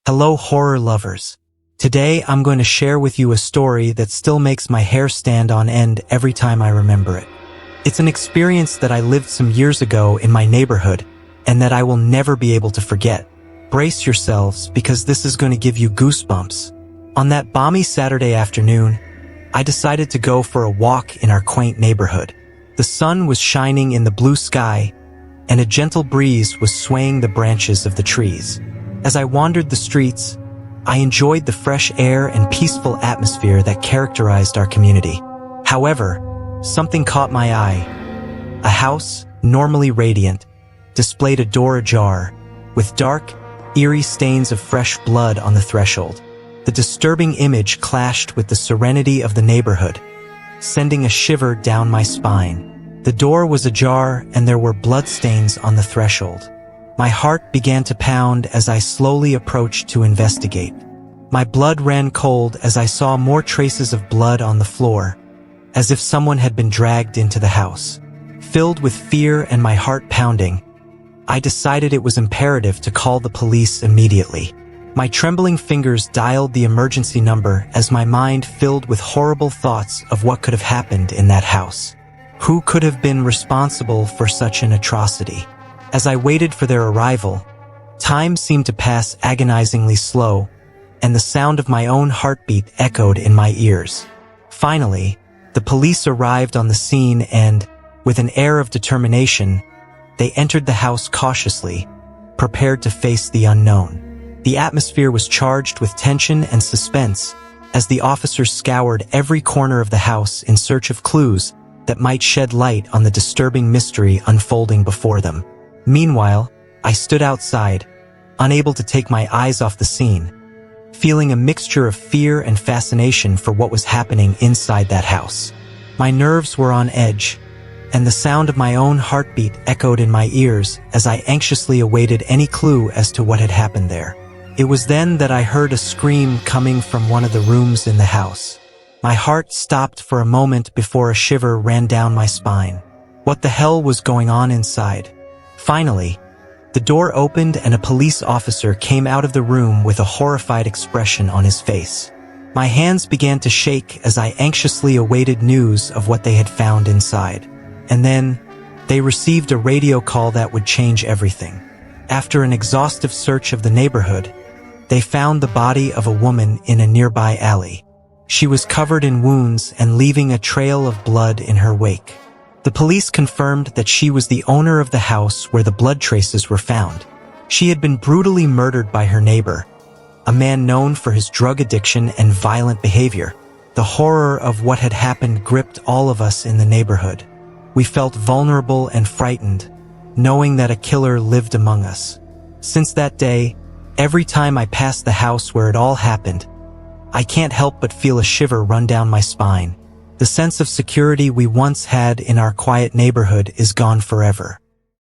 Hello horror lovers. Today I'm going to share with you a story that still makes my hair stand on end every time I remember it. It's an experience that I lived some years ago in my neighborhood and that I will never be able to forget. Brace yourselves because this is going to give you goosebumps. On that balmy Saturday afternoon, I decided to go for a walk in our quaint neighborhood. The sun was shining in the blue sky and a gentle breeze was swaying the branches of the trees. As I wandered the streets, I enjoyed the fresh air and peaceful atmosphere that characterized our community. However, something caught my eye. A house, normally radiant, displayed a door ajar, with dark, eerie stains of fresh blood on the threshold. The disturbing image clashed with the serenity of the neighborhood, sending a shiver down my spine. The door was ajar and there were bloodstains on the threshold. My heart began to pound as I slowly approached to investigate. My blood ran cold as I saw more traces of blood on the floor, as if someone had been dragged into the house. Filled with fear and my heart pounding, I decided it was imperative to call the police immediately. My trembling fingers dialed the emergency number as my mind filled with horrible thoughts of what could have happened in that house. Who could have been responsible for such an atrocity? As I waited for their arrival, time seemed to pass agonizingly slow, and the sound of my own heartbeat echoed in my ears. Finally, the police arrived on the scene and, with an air of determination, they entered the house cautiously, prepared to face the unknown. The atmosphere was charged with tension and suspense as the officers scoured every corner of the house in search of clues that might shed light on the disturbing mystery unfolding before them. Meanwhile, I stood outside, unable to take my eyes off the scene, feeling a mixture of fear and fascination for what was happening inside that house. My nerves were on edge, and the sound of my own heartbeat echoed in my ears as I anxiously awaited any clue as to what had happened there. It was then that I heard a scream coming from one of the rooms in the house. My heart stopped for a moment before a shiver ran down my spine. What the hell was going on inside? Finally, the door opened and a police officer came out of the room with a horrified expression on his face. My hands began to shake as I anxiously awaited news of what they had found inside. And then, they received a radio call that would change everything. After an exhaustive search of the neighborhood, they found the body of a woman in a nearby alley. She was covered in wounds and leaving a trail of blood in her wake. The police confirmed that she was the owner of the house where the blood traces were found. She had been brutally murdered by her neighbor, a man known for his drug addiction and violent behavior. The horror of what had happened gripped all of us in the neighborhood. We felt vulnerable and frightened, knowing that a killer lived among us. Since that day, every time I pass the house where it all happened, I can't help but feel a shiver run down my spine. The sense of security we once had in our quiet neighborhood is gone forever.